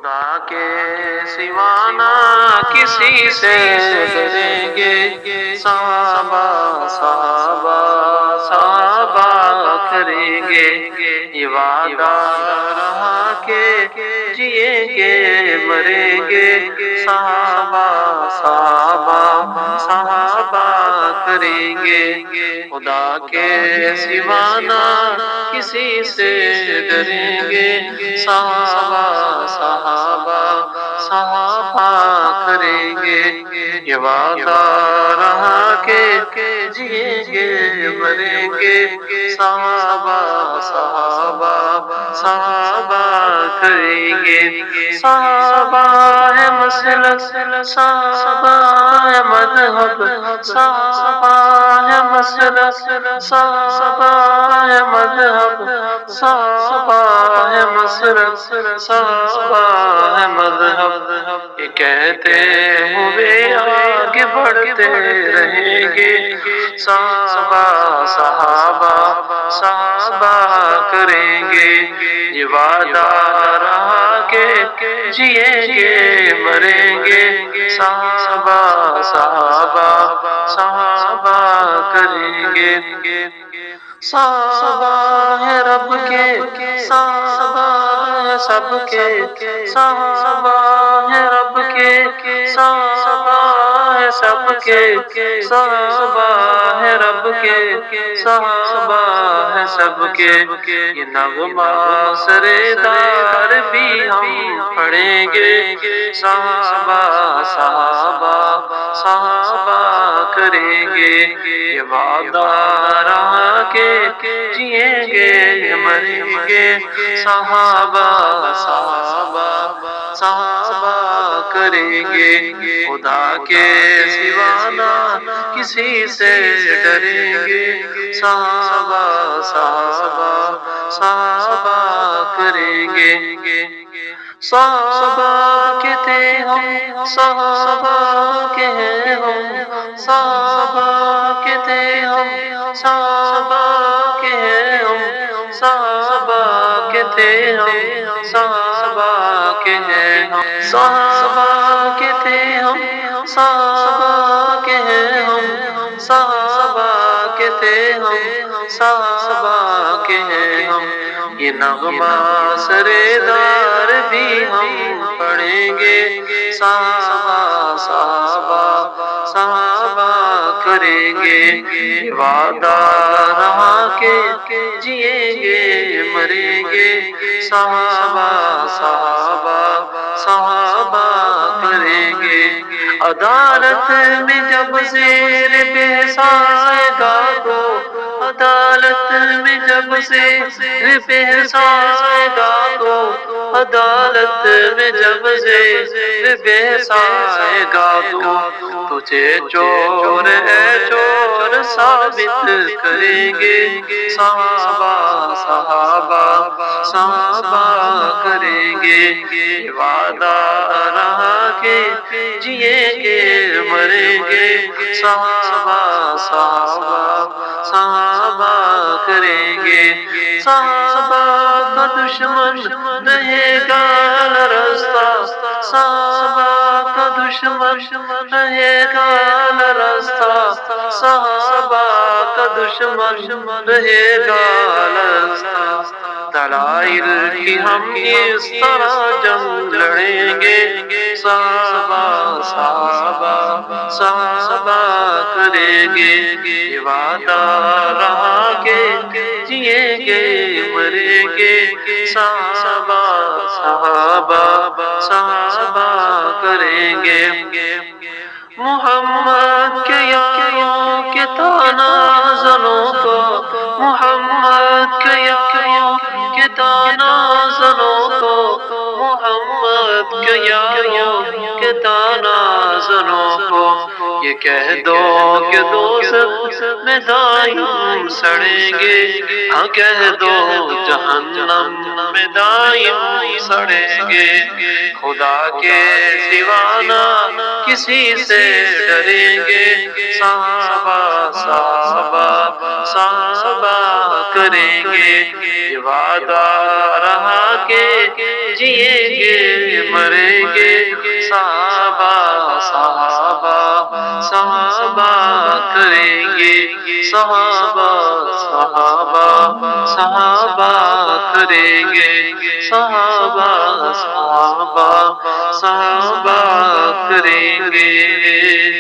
خدا کے سوا نہ کسی سے ڈریں گے، صحابہ صحابہ صحابہ کریں گے، یہ وعدہ رہا کہ جئیں گے مریں گے، صحابہ صحابہ صحابہ کریں گے، خدا کے سوا نہ کسی سے ڈریں گے، صحابہ صحابہ صحابہ کریں گے، یہ وعدہ رہا کہ جئیں گے مریں گے، صحابہ صحابہ صحابہ کریں گے، صحابہ ہے مسلک صحابہ ہے مذہب، صحابہ ہے مسلک صحابہ ہے مذہب، صحابہ ہے مسلک صحابہ ہے مذہب، یہ کہتے ہوئے آگے بڑھتے رہیں گے، صحابہ صحابہ صحابہ کریں گے، یہ وعدہ رہا کہ جئیں گے مریں گے، صحابہ صحابہ صحابہ کریں گے، صحابہ ہے رب کے صحابہ ہے سب کے، صحابہ ہے رب کے صحابہ ہے سب کے، صحابہ ہے رب کے صحابہ ہے سب کے، یہ نغمہ سردار بھی ہم پڑھیں گے، صحابہ صحابہ صحابہ کریں گے، یہ وعدہ رہا کہ جئیں گے مریں گے، صحابہ صحابہ صحابہ کریں گے، خدا کے سوا نہ کسی سے ڈریں گے، صحابہ صحابہ صحابہ کریں گے، صحابہ کے تھے ہم صحابہ کے ہیں ہم، صحابہ کے تھے ہم صحابہ کے ہیں ہم، صحابہ کے تھے ہم صحابہ کے ہیں ہم، صحابہ کے تھے ہم صحابہ کے ہیں ہم، صحابہ کے تھے ہم صحابہ کے ہیں ہم، یہ نغمہ سردار بھی ہم پڑھیں گے، صحابہ صحابہ صحابہ کریں گے، یہ وعدہ رہا کہ جئیں گے مریں گے، صحابہ صحابہ صحابہ کریں گے، عدالت میں جب زیر بحث آئے گا تو، عدالت میں جب زیر بحث آئے گا تو، عدالت میں جب زیر بحث آئے گا تو، تجھے چور ہے چور ثابت کریں گے، صحابہ صحابہ صحابہ کریں گے، یہ وعدہ رہا کہ جئیں گے مریں گے، صحابہ صحابہ صحابہ کریں گے، صحابہ کا دشمن رہے گا نہ رستہ، صحابہ کا دشمن رہے گا نہ رستہ، صحابہ کا دشمن رہے گا نہ رستہ، دلائل کی ہم اس طرح جنگ لڑیں گے، صحابہ صحابہ صحابہ کریں گے، یہ وعدہ رہا کہ جئیں گے مریں گے، صحابہ صحابہ صحابہ کریں گے، محمد کے یاروں کے تنازلوں کو، محمد کے یاروں کے تنازلوں کو، محمد مت کہ یاروں کے تنازلوں کو یہ کہہ دو کہ دوزخ میں دائم سڑیں گے، ہاں کہہ دو جہنم میں دائم سڑیں گے، خدا کے سوا نہ کسی سے ڈریں گے، صحابہ صحابہ صحابہ کریں گے، یہ وعدہ رہا کہ جئیں گے مریں گے، صحابہ صحابہ صحابہ کریں گے، صحابہ صحابہ صحابہ کریں گے، صحابہ صحابہ صحابہ کریں گے۔